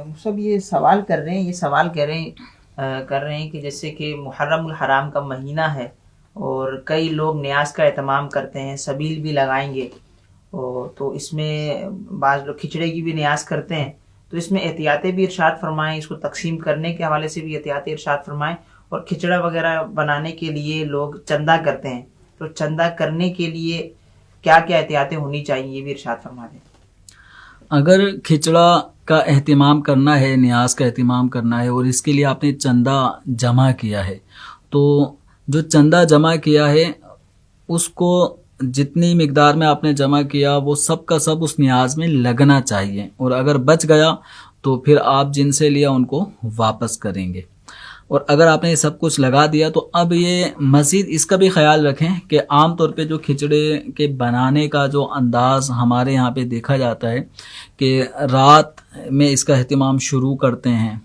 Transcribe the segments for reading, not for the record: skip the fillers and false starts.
سب یہ سوال کر رہے ہیں، کر رہے ہیں کہ جیسے کہ محرم الحرام کا مہینہ ہے اور کئی لوگ نیاز کا اہتمام کرتے ہیں، سبیل بھی لگائیں گے، تو اس میں بعض لوگ کھچڑے کی بھی نیاز کرتے ہیں، تو اس میں احتیاطیں بھی ارشاد فرمائیں، اس کو تقسیم کرنے کے حوالے سے بھی احتیاطیں ارشاد فرمائیں، اور کھچڑا وغیرہ بنانے کے لیے لوگ چندہ کرتے ہیں، تو چندہ کرنے کے لیے کیا کیا احتیاطیں ہونی چاہیے یہ بھی ارشاد فرما دیں۔ اگر کھچڑا کا اہتمام کرنا ہے، نیاز کا اہتمام کرنا ہے اور اس کے لیے آپ نے چندہ جمع کیا ہے، تو جو چندہ جمع کیا ہے اس کو جتنی مقدار میں آپ نے جمع کیا وہ سب کا سب اس نیاز میں لگنا چاہیے، اور اگر بچ گیا تو پھر آپ جن سے لیا ان کو واپس کریں گے۔ اور اگر آپ نے سب کچھ لگا دیا تو اب یہ مزید اس کا بھی خیال رکھیں کہ عام طور پہ جو کھچڑے کے بنانے کا جو انداز ہمارے یہاں پہ دیکھا جاتا ہے کہ رات میں اس کا اہتمام شروع کرتے ہیں۔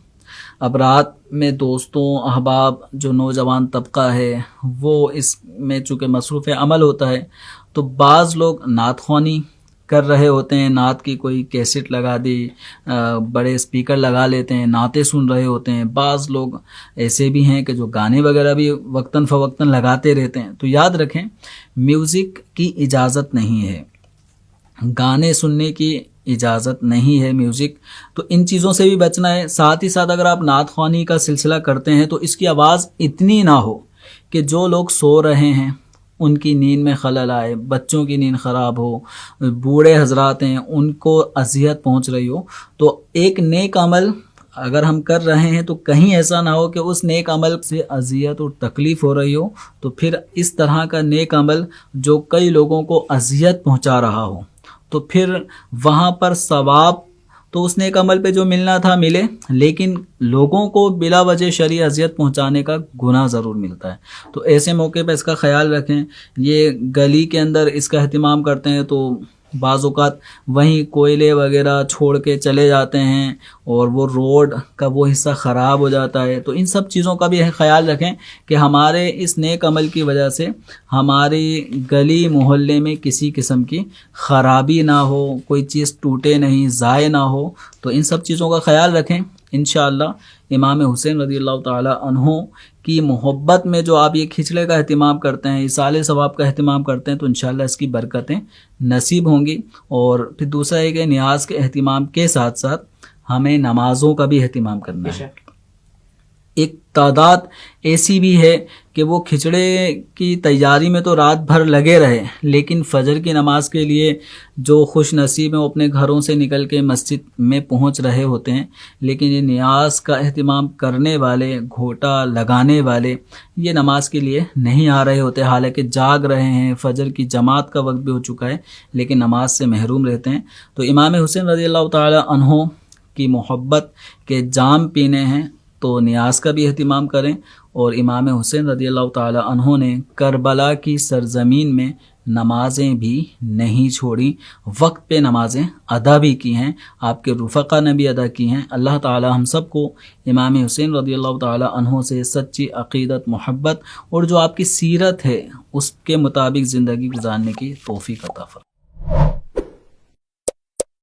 اب رات میں دوستوں احباب جو نوجوان طبقہ ہے وہ اس میں چونکہ مصروف عمل ہوتا ہے، تو بعض لوگ نعت خوانی کر رہے ہوتے ہیں، نعت کی کوئی کیسٹ لگا دی، بڑے اسپیکر لگا لیتے ہیں، نعتیں سن رہے ہوتے ہیں۔ بعض لوگ ایسے بھی ہیں کہ جو گانے وغیرہ بھی وقتاً فوقتاً لگاتے رہتے ہیں۔ تو یاد رکھیں میوزک کی اجازت نہیں ہے، گانے سننے کی اجازت نہیں ہے میوزک، تو ان چیزوں سے بھی بچنا ہے۔ ساتھ ہی ساتھ اگر آپ نعت خوانی کا سلسلہ کرتے ہیں تو اس کی آواز اتنی نہ ہو کہ جو لوگ سو رہے ہیں ان کی نیند میں خلل آئے، بچوں کی نیند خراب ہو، بوڑھے حضرات ہیں ان کو اذیت پہنچ رہی ہو۔ تو ایک نیک عمل اگر ہم کر رہے ہیں تو کہیں ایسا نہ ہو کہ اس نیک عمل سے اذیت اور تکلیف ہو رہی ہو، تو پھر اس طرح کا نیک عمل جو کئی لوگوں کو اذیت پہنچا رہا ہو تو پھر وہاں پر ثواب تو اس نیک عمل پہ جو ملنا تھا ملے، لیکن لوگوں کو بلا وجہ شرعی اذیت پہنچانے کا گناہ ضرور ملتا ہے۔ تو ایسے موقع پہ اس کا خیال رکھیں۔ یہ گلی کے اندر اس کا اہتمام کرتے ہیں تو بعض اوقات وہیں کوئلے وغیرہ چھوڑ کے چلے جاتے ہیں اور وہ روڈ کا وہ حصہ خراب ہو جاتا ہے۔ تو ان سب چیزوں کا بھی خیال رکھیں کہ ہمارے اس نیک عمل کی وجہ سے ہماری گلی محلے میں کسی قسم کی خرابی نہ ہو، کوئی چیز ٹوٹے نہیں، ضائع نہ ہو۔ تو ان سب چیزوں کا خیال رکھیں۔ انشاءاللہ امام حسین رضی اللہ تعالی عنہ کی محبت میں جو آپ یہ کھچڑے کا اہتمام کرتے ہیں، ایصال ثواب کا اہتمام کرتے ہیں، تو انشاءاللہ اس کی برکتیں نصیب ہوں گی۔ اور پھر دوسرا ہے کہ نیاز کے اہتمام کے ساتھ ساتھ ہمیں نمازوں کا بھی اہتمام کرنا ہے۔ ایک تعداد ایسی بھی ہے کہ وہ کھچڑے کی تیاری میں تو رات بھر لگے رہے، لیکن فجر کی نماز کے لیے جو خوش نصیب ہیں وہ اپنے گھروں سے نکل کے مسجد میں پہنچ رہے ہوتے ہیں، لیکن یہ نیاز کا اہتمام کرنے والے، گھوٹا لگانے والے یہ نماز کے لیے نہیں آ رہے ہوتے، حالانکہ جاگ رہے ہیں، فجر کی جماعت کا وقت بھی ہو چکا ہے، لیکن نماز سے محروم رہتے ہیں۔ تو امام حسین رضی اللہ تعالی عنہ کی محبت کے جام پینے ہیں تو نیاز کا بھی اہتمام کریں۔ اور امام حسین رضی اللہ تعالی عنہ نے کربلا کی سرزمین میں نمازیں بھی نہیں چھوڑی، وقت پہ نمازیں ادا بھی کی ہیں، آپ کے رفقا نے بھی ادا کی ہیں۔ اللہ تعالی ہم سب کو امام حسین رضی اللہ تعالی عنہ سے سچی عقیدت، محبت اور جو آپ کی سیرت ہے اس کے مطابق زندگی گزارنے کی توفیق عطا فرمائے۔